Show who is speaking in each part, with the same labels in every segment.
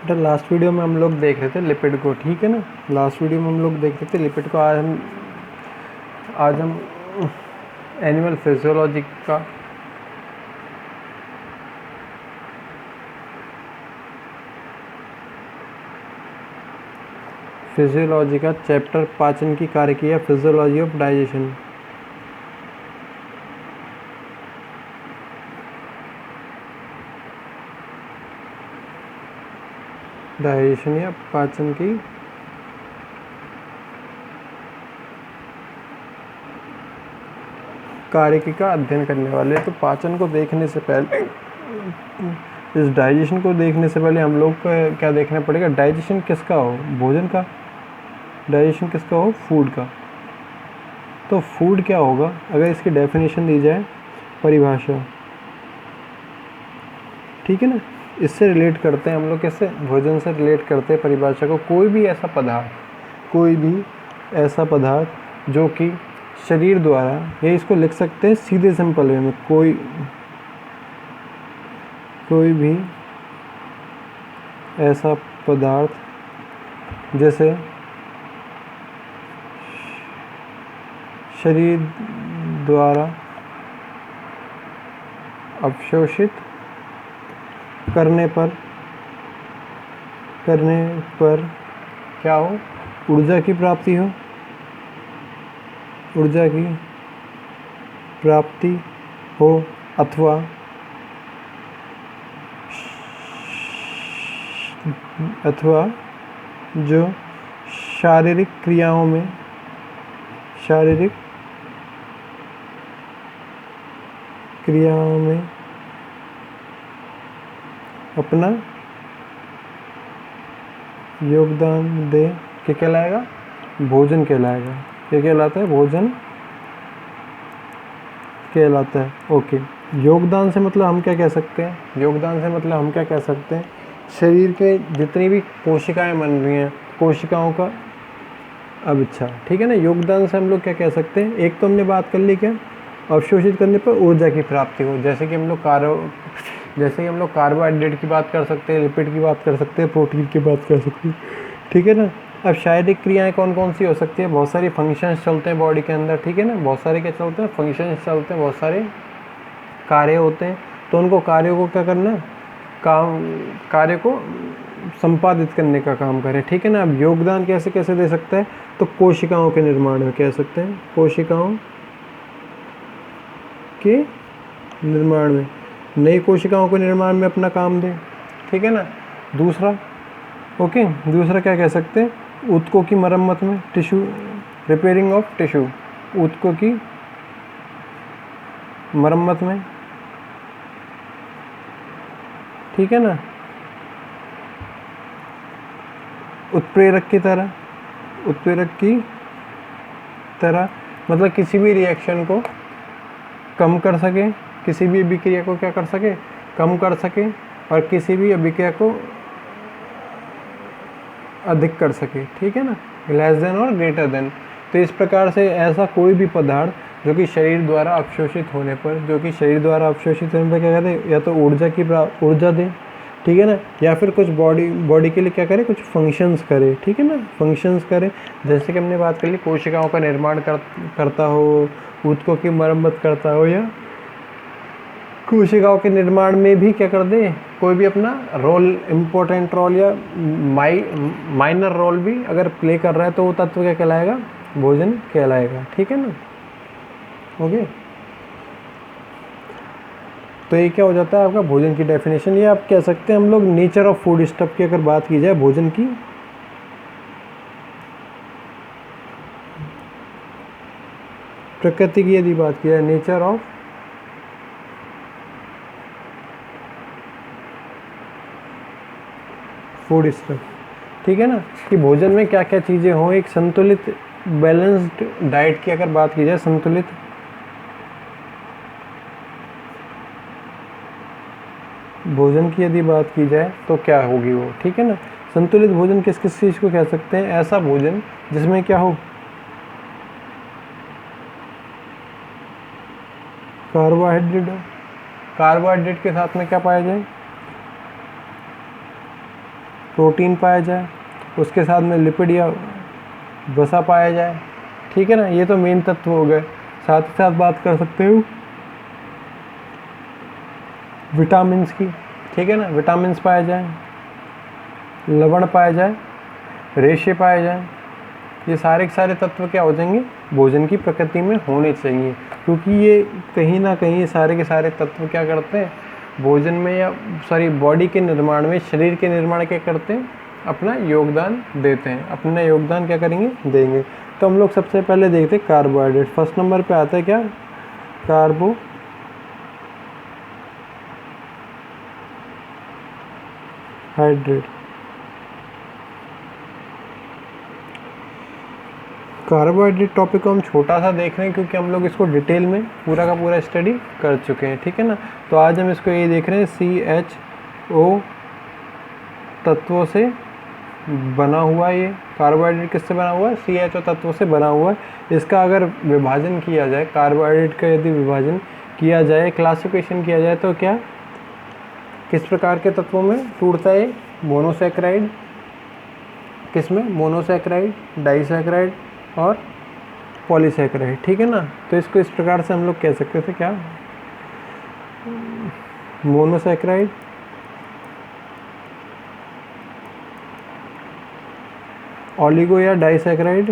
Speaker 1: बेटा last video में हम लोग देख रहे थे लिपिड को, ठीक है ना। लास्ट वीडियो में हम लोग देख रहे थे लिपिड को। आज हम एनिमल फिजियोलॉजी का चैप्टर पाचन की कार्यक्रिया, फिजियोलॉजी ऑफ डाइजेशन। या पाचन की कार्यक्रिया का अध्ययन करने वाले। तो पाचन को देखने से पहले, इस डाइजेशन को देखने से पहले हम लोग को क्या देखना पड़ेगा? डाइजेशन किसका हो? भोजन का। डाइजेशन किसका हो? फूड का। तो फूड क्या होगा अगर इसकी डेफिनेशन दी जाए, परिभाषा, ठीक है ना। इससे रिलेट करते हैं हम लोग, कैसे? भोजन से रिलेट करते हैं परिभाषा को। कोई भी ऐसा पदार्थ जो कि शरीर द्वारा, या इसको लिख सकते हैं सीधे सिंपल वे में, कोई भी ऐसा पदार्थ जैसे शरीर द्वारा अवशोषित करने पर क्या हो? ऊर्जा की प्राप्ति हो, अथवा जो शारीरिक क्रियाओं में अपना योगदान दे, क्या कहलाएगा? भोजन कहलाएगा। क्या कहलाता है? भोजन कहलाता है। ओके। योगदान से मतलब हम क्या कह सकते हैं? शरीर के जितनी भी कोशिकाएं बन रही हैं, कोशिकाओं का अब अच्छा, ठीक है ना। योगदान से हम लोग क्या कह सकते हैं? एक तो हमने बात कर ली, क्या? अवशोषित करने पर ऊर्जा की प्राप्ति हो। जैसे कि हम लोग कार्बोहाइड्रेट की बात कर सकते हैं, लिपिड की बात कर सकते हैं, प्रोटीन की बात कर सकते हैं, ठीक है ना। अब शारीरिक क्रियाएं कौन कौन सी हो सकती है? बहुत सारी फंक्शंस चलते हैं बॉडी के अंदर, ठीक है ना। बहुत सारे क्या चलते हैं? फंक्शंस चलते हैं, बहुत सारे कार्य होते हैं। तो उनको कार्यों को क्या करना? कार्य को संपादित करने का काम करें, ठीक है ना। अब योगदान कैसे कैसे दे सकता है? तो कोशिकाओं के निर्माण में कह सकते हैं, कोशिकाओं के निर्माण में, नई कोशिकाओं के निर्माण में अपना काम दे, ठीक है ना। दूसरा क्या कह सकते हैं? ऊतकों की मरम्मत में, टिश्यू, रिपेयरिंग ऑफ टिश्यू, ऊतकों की मरम्मत में, ठीक है ना। उत्प्रेरक की तरह मतलब किसी भी रिएक्शन को कम कर सके, किसी भी अभिक्रिया को क्या कर सके? कम कर सके, और किसी भी अभिक्रिया को अधिक कर सके, ठीक है ना। लेस देन और ग्रेटर देन। तो इस प्रकार से ऐसा कोई भी पदार्थ जो कि शरीर द्वारा अवशोषित होने पर क्या कहते हैं? या तो ऊर्जा दे, ठीक है ना, या फिर कुछ बॉडी के लिए क्या करे? कुछ फंक्शंस करे, ठीक है ना। फंक्शंस करे, जैसे कि हमने बात कर ली, कोशिकाओं का निर्माण करता हो, ऊतकों की मरम्मत करता हो, या कोशिकाओं के निर्माण में भी क्या कर दे? कोई भी अपना रोल, इम्पोर्टेंट रोल या माइनर रोल भी अगर प्ले कर रहा है, तो वो तत्व क्या कहलाएगा? भोजन कहलाएगा, ठीक है ना। ओके। तो ये क्या हो जाता है आपका भोजन की डेफिनेशन। ये आप कह सकते हैं हम लोग नेचर ऑफ फूड स्टफ की अगर बात की जाए, भोजन की प्रकृति की यदि बात की जाए, नेचर ऑफ फूड स्टफ, ठीक है ना, कि भोजन में क्या क्या चीज़ें हों। एक संतुलित बैलेंस्ड डाइट की अगर बात की जाए, संतुलित भोजन की यदि बात की जाए तो क्या होगी वो, ठीक है ना। संतुलित भोजन किस किस चीज़ को कह सकते हैं? ऐसा भोजन जिसमें क्या हो? कार्बोहाइड्रेट हो। कार्बोहाइड्रेट के साथ में क्या पाया जाए? प्रोटीन पाया जाए, उसके साथ में लिपिड या वसा पाया जाए, ठीक है ना। ये तो मेन तत्व हो गए। साथ ही साथ बात कर सकते हो विटामिन्स की, ठीक है ना, विटामिन्स पाए जाए, लवण पाया जाए, रेशे पाए जाए। ये सारे के सारे तत्व क्या हो जाएंगे, भोजन की प्रकृति में होने चाहिए, क्योंकि ये कहीं ना कहीं ये सारे के सारे तत्व क्या करते हैं, भोजन में या बॉडी के निर्माण में, शरीर के निर्माण क्या करते हैं, अपना योगदान देते हैं। अपना योगदान क्या करेंगे, देंगे। तो हम लोग सबसे पहले देखते हैं कार्बोहाइड्रेट। फर्स्ट नंबर पे आता है क्या, कार्बोहाइड्रेट। कार्बोहाइड्रेट टॉपिक को हम छोटा सा देख रहे हैं, क्योंकि हम लोग इसको डिटेल में पूरा का पूरा स्टडी कर चुके हैं, ठीक है ना। तो आज हम इसको ये देख रहे हैं, CHO तत्वों से बना हुआ, ये कार्बोहाइड्रेट किससे बना हुआ है, CHO तत्वों से बना हुआ है। इसका अगर विभाजन किया जाए, कार्बोहाइड्रेट का यदि विभाजन किया जाए, क्लासिफिकेशन किया जाए, तो क्या किस प्रकार के तत्वों में टूटता है, मोनोसैकेराइड, किसमें, मोनोसैकेराइड, डाइसैकेराइड और पॉलीसैकेराइड, ठीक है ना। तो इसको इस प्रकार से हम लोग कह सकते थे, क्या, मोनोसैकेराइड, ओलिगो या डाइसैकेराइड,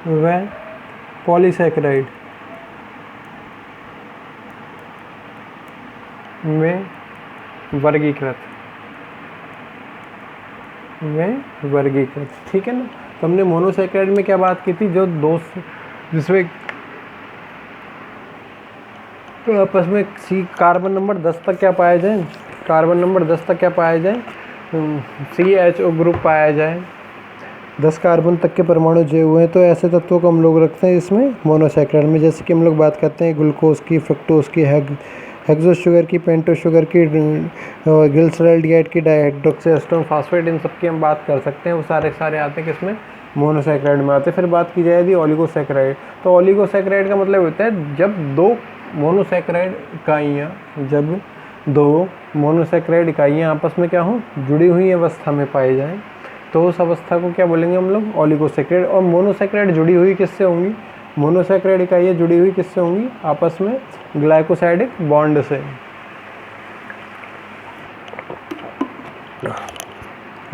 Speaker 1: व पॉलीसैकेराइड में वर्गीकृत, ठीक है ना। तो हमने मोनोसैकेराइड में क्या बात की थी, जो दो, जिसमें आपस में कार्बन नंबर 10 तक क्या पाया जाए, कार्बन नंबर 10 तक क्या पाया जाए, CHO ग्रुप पाया जाए, 10 कार्बन तक के परमाणु जुड़े हुए हैं। तो ऐसे तत्वों को हम लोग रखते हैं इसमें मोनोसैकेराइड में। जैसे कि हम लोग बात करते हैं ग्लूकोज की, फ्रक्टोज की, हेक्सो शुगर की, पेंटो शुगर की, ग्लिसरॉल्डिहाइड की, डाइहाइड्रोक्सीएस्टोन फास्फेट, इन सब की हम बात कर सकते हैं। वो सारे आते हैं किसमें, मोनोसैकेराइड में आते हैं। फिर बात की जाए ओलिगोसैकेराइड। तो ओलिगोसैकेराइड का मतलब होता है जब दो मोनोसैकेराइड इकाइयाँ आपस में क्या हो, जुड़ी हुई अवस्था में पाई जाए, तो उस अवस्था को क्या बोलेंगे हम लोग, ओलिगोसैकेराइड। और मोनोसैकेराइड जुड़ी हुई किससे होंगी, मोनोसैकेराइड इकाइयाँ जुड़ी हुई किससे होंगी, आपस में ग्लाइकोसाइडिक बॉन्ड से।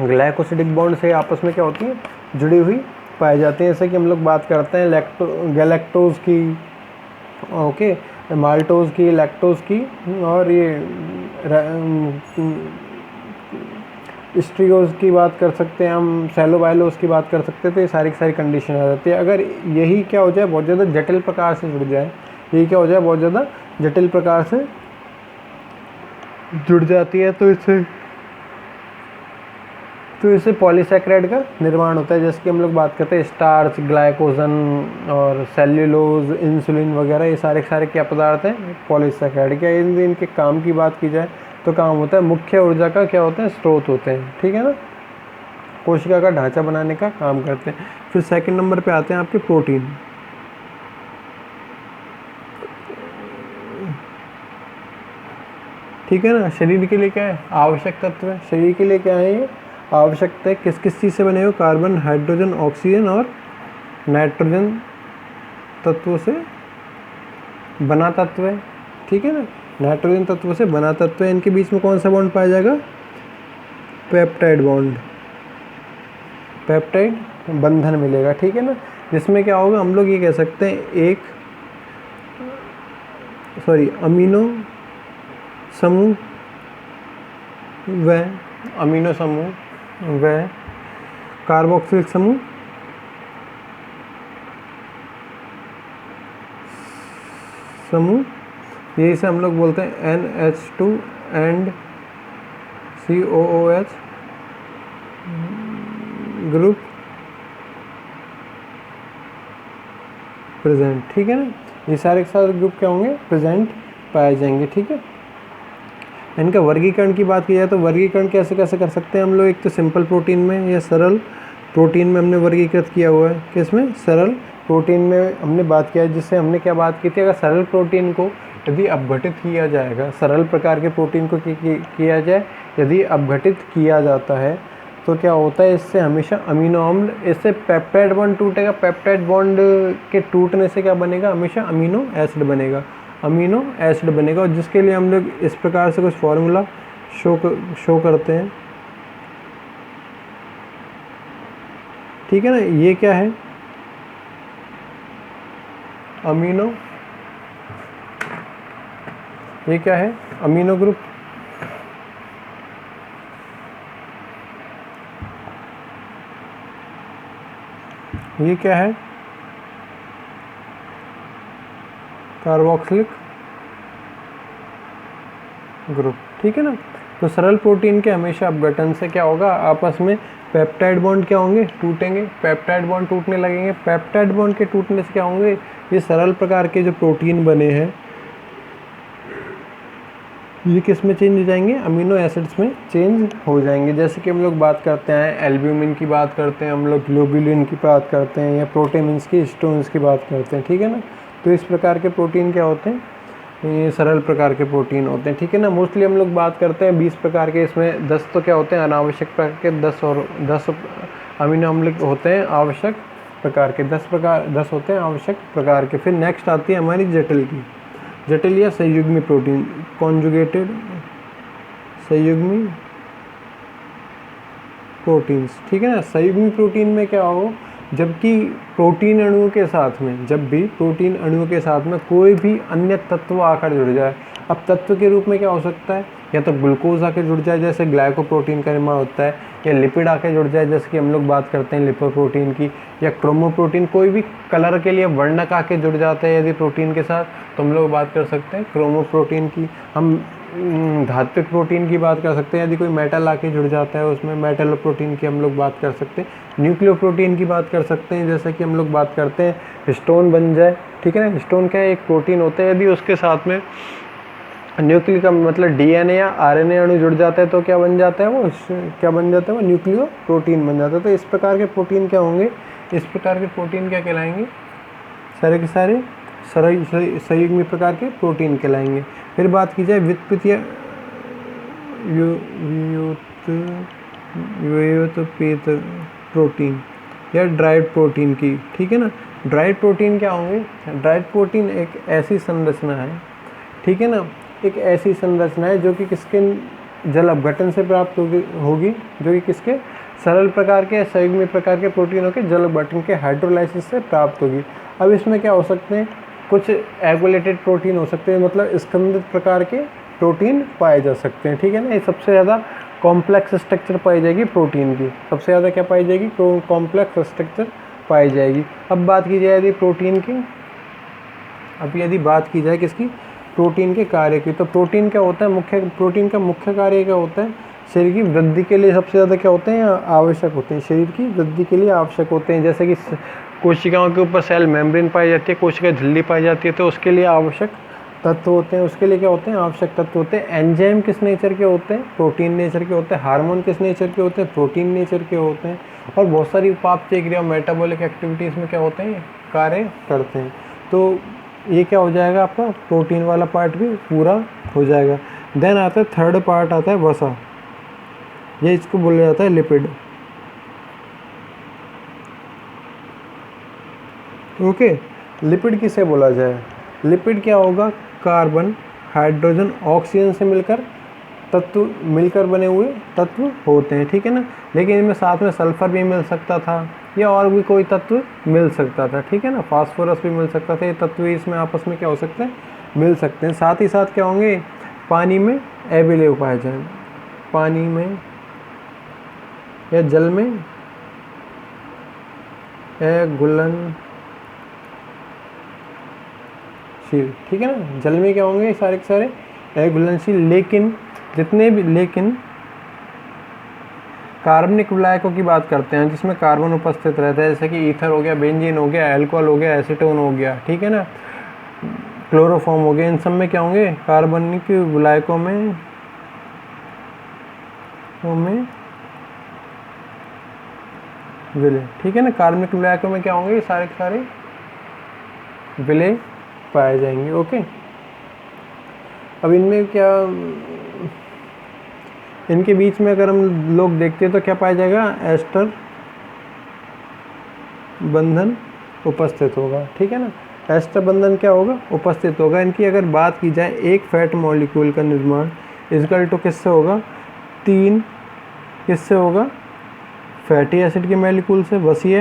Speaker 1: ग्लाइकोसाइडिक बॉन्ड से आपस में क्या होती है, जुड़ी हुई पाई जाती है। जैसे कि हम लोग बात करते हैं गैलेक्टोज की, ओके, माल्टोज की, लैक्टोज की, और ये स्ट्रियोज की बात कर सकते हैं हम, सेलोबाइलोज की बात कर सकते हैं। तो ये सारी की सारी कंडीशन आ जाती है। अगर यही क्या हो जाए, बहुत ज़्यादा जटिल प्रकार से जुड़ जाए, यही क्या हो जाए, बहुत ज़्यादा जटिल प्रकार से जुड़ जाती है, तो इससे पॉलीसैकेराइड का निर्माण होता है। जैसे कि हम लोग बात करते हैं स्टार्च, ग्लाइकोजन और सेल्यूलोज, इंसुलिन वगैरह, ये सारे क्या पदार्थ हैं, पॉलीसैकेराइड। क्या इनके काम की बात की जाए तो काम होता है, मुख्य ऊर्जा का क्या होता है, स्रोत होते हैं, ठीक है ना, कोशिका का ढांचा बनाने का काम करते हैं। फिर सेकंड नंबर पे आते हैं आपके प्रोटीन। ठीक है ना, शरीर के लिए क्या है, आवश्यक तत्व है। शरीर के लिए क्या है, ये आवश्यकता है। किस किस चीज़ से बने हुए, कार्बन, हाइड्रोजन, ऑक्सीजन और नाइट्रोजन तत्वों से बना तत्व है, ठीक है ना, नाइट्रोजन तत्वों से बना तत्व है। इनके बीच में कौन सा बॉन्ड पाया जाएगा, पेप्टाइड बॉन्ड, पेप्टाइड बंधन मिलेगा, ठीक है ना। जिसमें क्या होगा, हम लोग ये कह सकते हैं अमीनो समूह व अमीनो समूह व कार्बोक्सिलिक समूह, यही से हम लोग बोलते हैं NH2 and COOH group present, ठीक है ना। ये सारे के सारे ग्रुप क्या होंगे, प्रेजेंट पाए जाएंगे, ठीक है। इनका वर्गीकरण की बात की जाए तो वर्गीकरण कैसे कैसे कर सकते हैं हम लोग। एक तो सिंपल प्रोटीन में या सरल प्रोटीन में हमने वर्गीकृत किया हुआ है। किसमें, सरल प्रोटीन में हमने बात किया है। जिससे हमने क्या बात की थी, अगर सरल प्रोटीन को यदि अपघटित किया जाएगा, सरल प्रकार के प्रोटीन को किया जाए, यदि अपघटित किया जाता है तो क्या होता है, इससे हमेशा अमीनो अम्ल, इससे पेप्टाइड बॉन्ड टूटेगा, पेप्टाइड बॉन्ड के टूटने से क्या बनेगा, हमेशा अमीनो एसिड बनेगा, अमीनो एसिड बनेगा। और जिसके लिए हम लोग इस प्रकार से कुछ फॉर्मूला शो करते हैं, ठीक है ना। ये क्या है, अमीनो, ये क्या है, अमीनो ग्रुप। ये क्या है, कार्बोक्सिलिक ग्रुप, ठीक है ना। तो सरल प्रोटीन के हमेशा अपघटन से क्या होगा, आपस में पेप्टाइड बॉन्ड क्या होंगे, टूटेंगे, पेप्टाइड बॉन्ड टूटने लगेंगे। पेप्टाइड बॉन्ड के टूटने से क्या होंगे, ये सरल प्रकार के जो प्रोटीन बने हैं ये किस में चेंज हो जाएंगे, अमीनो एसिड्स में चेंज हो जाएंगे। जैसे कि हम लोग बात करते हैं एल्ब्यूमिन की बात करते हैं, हम लोग ग्लोबुलिन की बात करते हैं, या प्रोटीन्स की, स्टोन्स की बात करते हैं, ठीक है ना। तो इस प्रकार के प्रोटीन क्या होते हैं, ये सरल प्रकार के प्रोटीन होते हैं, ठीक है ना। मोस्टली हम लोग बात करते हैं 20 प्रकार के, इसमें 10 तो क्या होते हैं अनावश्यक प्रकार के, 10 अमीनो अम्ल होते हैं आवश्यक प्रकार के, 10 होते हैं आवश्यक प्रकार के। फिर नेक्स्ट आती है हमारी जटिल की, जटिल या संयुग्मी प्रोटीन, कॉन्जुगेटेड संयुग्मी प्रोटीन्स, ठीक है ना। संयुग्मी प्रोटीन में क्या हो, जबकि प्रोटीन अणुओं के साथ में, जब भी प्रोटीन अणुओं के साथ में कोई भी अन्य तत्व आकर जुड़ जाए, अब तत्व के रूप में क्या हो सकता है, या तो ग्लूकोज आके जुड़ जाए जैसे ग्लाइकोप्रोटीन का निर्माण होता है, या लिपिड आके जुड़ जाए जैसे कि हम लोग बात करते हैं लिपोप्रोटीन की, या क्रोमोप्रोटीन, कोई भी कलर के लिए वर्णक आके जुड़ जाते हैं यदि प्रोटीन के साथ, तो हम लोग बात कर सकते हैं क्रोमोप्रोटीन की। हम धात्विक प्रोटीन की बात कर सकते हैं, यदि कोई मेटल आके जुड़ जाता है उसमें, मेटल प्रोटीन की हम लोग बात कर सकते हैं। न्यूक्लियोप्रोटीन की बात कर सकते हैं, जैसे कि हम लोग बात करते हैं स्टोन बन जाए, ठीक है ना। स्टोन क्या है, एक प्रोटीन होता है, यदि उसके साथ में न्यूक्लियो का मतलब डीएनए या आरएनए अणु जुड़ जाता है तो क्या बन जाता है, वो क्या बन जाता है, वो न्यूक्लियो प्रोटीन बन जाता है। तो इस प्रकार के प्रोटीन क्या होंगे, इस प्रकार के प्रोटीन क्या कहलाएंगे, सारे के सारे संयुग्मी प्रकार के प्रोटीन कहलाएंगे। फिर बात की जाए व्युत्पत्तीय व्युत्पत्ति प्रोटीन या ड्राइड प्रोटीन की, ठीक है ना। ड्राइड प्रोटीन क्या होंगे, ड्राइड प्रोटीन एक ऐसी संरचना है, ठीक है ना, एक ऐसी संरचना है जो कि किसके जल अपघटन से प्राप्त होगी, जो कि किसके सरल प्रकार के संयुग्मी प्रकार के प्रोटीनों के जल अपघटन के हाइड्रोलाइसिस से प्राप्त होगी। अब इसमें क्या हो सकते हैं, कुछ एगुलेटेड प्रोटीन हो सकते हैं, मतलब स्कंदित प्रकार के प्रोटीन पाए जा सकते हैं, ठीक है ना। ये सबसे ज़्यादा कॉम्प्लेक्स स्ट्रक्चर पाई जाएगी प्रोटीन की, सबसे ज़्यादा क्या पाई जाएगी, कॉम्प्लेक्स स्ट्रक्चर पाई जाएगी। अब बात की जाए यदि प्रोटीन की, अब यदि बात की जाए किसकी, प्रोटीन के कार्य की, तो प्रोटीन क्या होता है, प्रोटीन का मुख्य कार्य क्या होता है, शरीर की वृद्धि के लिए सबसे ज़्यादा क्या होते हैं, आवश्यक होते हैं, शरीर की वृद्धि के लिए आवश्यक होते हैं। जैसे कि कोशिकाओं के ऊपर सेल मेम्ब्रेन पाई जाती है, कोशिका झिल्ली पाई जाती है, तो उसके लिए आवश्यक तत्व होते हैं, उसके लिए क्या होते हैं, आवश्यक तत्व होते हैं। एंजाइम किस नेचर के होते हैं, प्रोटीन नेचर के होते हैं। हार्मोन किस नेचर के होते हैं, प्रोटीन नेचर के होते हैं। और बहुत सारी उपापचय क्रिया, मेटाबॉलिक एक्टिविटीज़ में क्या होते हैं, कार्य करते हैं। तो ये क्या हो जाएगा, आपका प्रोटीन वाला पार्ट भी पूरा हो जाएगा। देन आता है थर्ड पार्ट, आता है वसा, ये इसको बोला जाता है लिपिड, ओके। लिपिड किसे बोला जाए, लिपिड क्या होगा, कार्बन, हाइड्रोजन, ऑक्सीजन से मिलकर बने हुए तत्व होते हैं, ठीक है ना। लेकिन इनमें साथ में सल्फर भी मिल सकता था, या और भी कोई तत्व मिल सकता था, ठीक है ना, फास्फोरस भी मिल सकता था। ये तत्व इसमें आपस में क्या हो सकते हैं, मिल सकते हैं। साथ ही साथ क्या होंगे, पानी में अवेलेबल पाए जाएंगे, पानी में या जल में घुलनशील, ठीक है ना। जल में क्या होंगे, सारे के सारे घुलनशील। लेकिन जितने भी, लेकिन कार्बनिक विलायकों की बात करते हैं जिसमें कार्बन उपस्थित रहता है, जैसे कि ईथर हो गया, बेंजीन हो गया, अल्कोहल हो गया, एसीटोन हो गया, ठीक है ना, क्लोरोफॉर्म हो गया, इन सब में क्या होंगे, कार्बनिक विलायकों में विलय, ठीक है ना। कार्बनिक विलायकों में क्या होंगे, सारे के सारे विलय पाए जाएंगे, ओके। अब इनमें क्या, इनके बीच में अगर हम लोग देखते हैं तो क्या पाया जाएगा, एस्टर बंधन उपस्थित होगा, ठीक है ना। एस्टर बंधन क्या होगा, उपस्थित होगा। इनकी अगर बात की जाए, एक फैट मॉलिक्यूल का निर्माण इजकल टू किससे होगा, 3 किससे होगा, फैटी एसिड के मॉलिक्यूल से, वसीय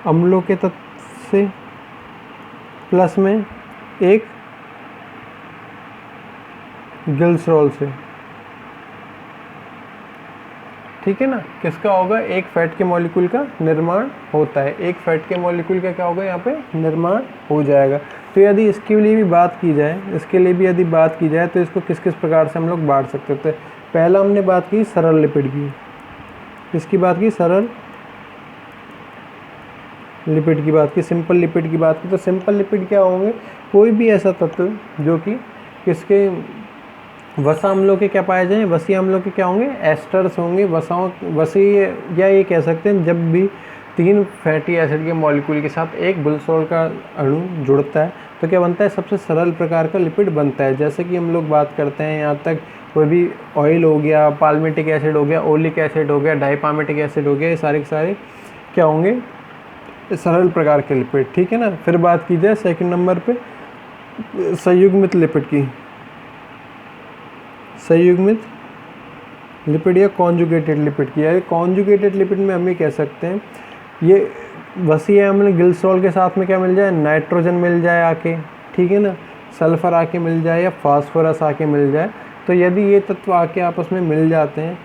Speaker 1: अम्लों के तत्व से, प्लस में एक ग्लिसरॉल से, ठीक है ना। किसका होगा, एक फैट के मॉलिक्यूल का निर्माण होता है, एक फैट के मॉलिक्यूल का क्या होगा यहाँ पे, निर्माण हो जाएगा। तो यदि इसके लिए भी बात की जाए, इसके लिए भी यदि बात की जाए तो इसको किस किस प्रकार से हम लोग बांट सकते थे। पहला हमने बात की सरल लिपिड की, किसकी बात की, सरल लिपिड की बात की, सिंपल लिपिड की बात की। तो सिंपल लिपिड क्या होंगे, कोई भी ऐसा तत्व जो कि किसके, वसा अम्लों के क्या पाए जाएं, वसीय अम्लों के क्या होंगे, एस्टर्स होंगे। वसीय, या ये कह सकते हैं जब भी 3 फैटी एसिड के मॉलिक्यूल के साथ एक ग्लिसरॉल का अणु जुड़ता है तो क्या बनता है, सबसे सरल प्रकार का लिपिड बनता है। जैसे कि हम लोग बात करते हैं यहाँ तक, कोई भी ऑयल हो गया, पाल्मिटिक एसिड हो गया, ओलिक एसिड हो गया, डाइपामिटिक एसिड हो गया, ये सारे के सारे क्या होंगे, सरल प्रकार के लिपिड, ठीक है ना। फिर बात की जाए सेकंड नंबर पे संयुग्मित लिपिड की, संयुग्मित लिपिड या कॉन्जुगेटेड लिपिड की। यानी कॉन्जुगेटेड लिपिड में हम ये कह सकते हैं, ये वसीय अम्ल ग्लिसरॉल के साथ में क्या मिल जाए, नाइट्रोजन मिल जाए आके, ठीक है ना, सल्फर आके मिल जाए या फास्फोरस आके मिल जाए। तो यदि ये तत्व आके आपस में मिल जाते हैं,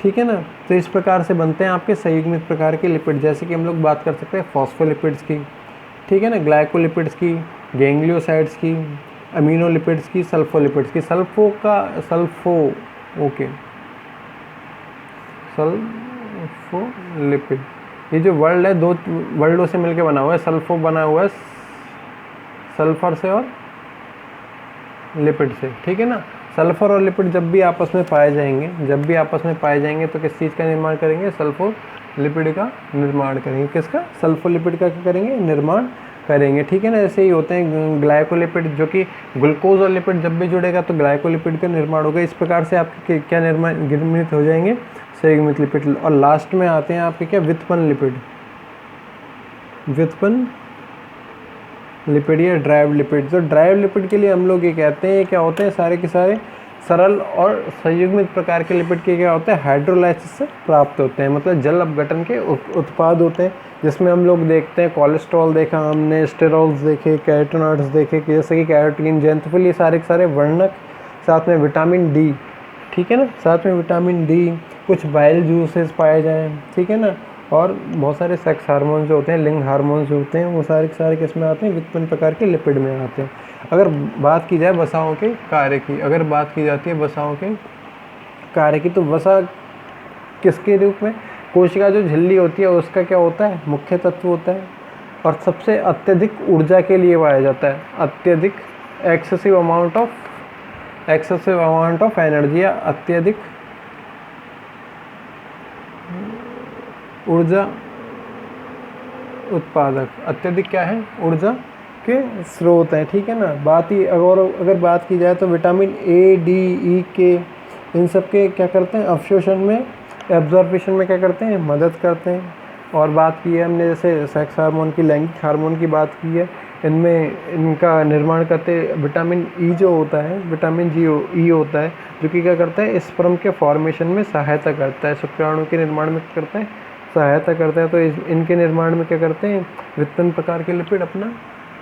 Speaker 1: ठीक है ना, तो इस प्रकार से बनते हैं आपके संयुग्मित प्रकार के लिपिड। जैसे कि हम लोग बात कर सकते हैं फॉस्फोलिपिड्स की, ठीक है ना, ग्लाइकोलिपिड्स की, गैंग्लियोसाइड्स की, अमीनोलिपिड्स की, सल्फोलिपिड्स की। ओके, सल्फोलिपिड, ये जो वर्ड है 2 वर्डों से मिलके बना हुआ है। सल्फो बना हुआ है सल्फर से और लिपिड से, ठीक है ना। सल्फर और लिपिड जब भी आपस में पाए जाएंगे, तो किस चीज़ का निर्माण करेंगे, सल्फोलिपिड का निर्माण करेंगे। किसका, सल्फोलिपिड का क्या करेंगे, निर्माण करेंगे, ठीक है ना। ऐसे ही होते हैं ग्लाइकोलिपिड, जो कि ग्लूकोज और लिपिड जब भी जुड़ेगा तो ग्लाइकोलिपिड का निर्माण होगा। इस प्रकार से आपके क्या निर्मित हो जाएंगे, संयुग्मित लिपिड। और लास्ट में आते हैं आपके क्या, व्युत्पन्न लिपिड, व्युत्पन्न लिपिड या ड्राइव लिपिड। तो ड्राइव लिपिड के लिए हम लोग ये कहते हैं, क्या होते हैं, सारे के सारे सरल और संयुग्मित प्रकार के लिपिड के क्या होते हैं, हाइड्रोलाइसिस से प्राप्त होते हैं, मतलब जल अपघटन के उत्पाद होते हैं। जिसमें हम लोग देखते हैं कोलेस्ट्रॉल देखा हमने, स्टेरॉल्स देखे, कैरोटिनॉइड्स देखे, जैसे कि कैरोटीन, जेंथोफिल, ये सारे के सारे वर्णक, साथ में विटामिन डी, ठीक है ना, साथ में विटामिन डी, कुछ बाइल जूसेस पाए जाएँ, ठीक है ना, और बहुत सारे सेक्स हार्मोन जो होते हैं, लिंग हार्मोन जो होते हैं, वो सारे के सारे किस में आते हैं, व्युत्पन्न प्रकार के लिपिड में आते हैं। अगर बात की जाए वसाओं के कार्य की, अगर बात की जाती है वसाओं के कार्य की, तो वसा किसके रूप में, कोशिका जो झिल्ली होती है उसका क्या होता है, मुख्य तत्व होता है, और सबसे अत्यधिक ऊर्जा के लिए पाया जाता है। अत्यधिक, एक्सेसिव अमाउंट ऑफ एनर्जी, या अत्यधिक ऊर्जा उत्पादक, अत्यधिक क्या है, ऊर्जा के स्रोत हैं, ठीक है ना। अगर बात की जाए तो विटामिन ए, डी, ई, के, इन सब के क्या करते हैं, अवशोषण में, एब्जॉर्प्शन में क्या करते हैं, मदद करते हैं। और बात की है हमने जैसे सेक्स हार्मोन की, लैंगिक हार्मोन की बात की है, इनका निर्माण करते विटामिन ई जो होता है, विटामिन ई होता है, जो कि क्या करता है, स्पर्म के फॉर्मेशन में सहायता करता है, शुक्राणु के निर्माण में क्या करता है, सहायता करता है। तो इनके निर्माण में क्या करते हैं, व्युत्पन्न प्रकार के लिपिड अपना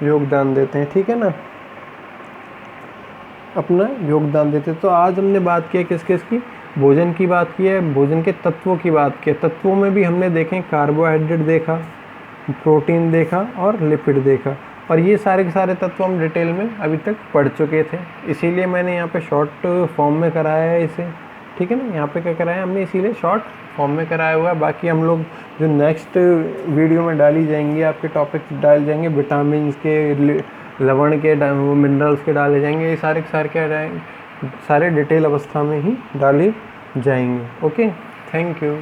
Speaker 1: योगदान देते हैं, ठीक है ना, अपना योगदान देते हैं। तो आज हमने बात की है किस-किस की, भोजन की बात की है, भोजन के तत्वों की बात की है। तत्वों में भी हमने देखें, कार्बोहाइड्रेट देखा, प्रोटीन देखा और लिपिड देखा, और ये सारे के सारे तत्व हम डिटेल में अभी तक पढ़ चुके थे। इसीलिए मैंने यहाँ पे शॉर्ट फॉर्म में कराया है इसे, ठीक है ना। यहाँ पे क्या कराया है हमने, इसीलिए शॉर्ट फॉर्म में कराया हुआ है। बाकी हम लोग जो नेक्स्ट वीडियो में डाली जाएंगी, आपके टॉपिक्स डाले जाएंगे, विटामिन के, लवण के, मिनरल्स के डाले जाएंगे, ये सारे क्या रहेंगे, सारे डिटेल अवस्था में ही डाले जाएंगे। Okay, thank you.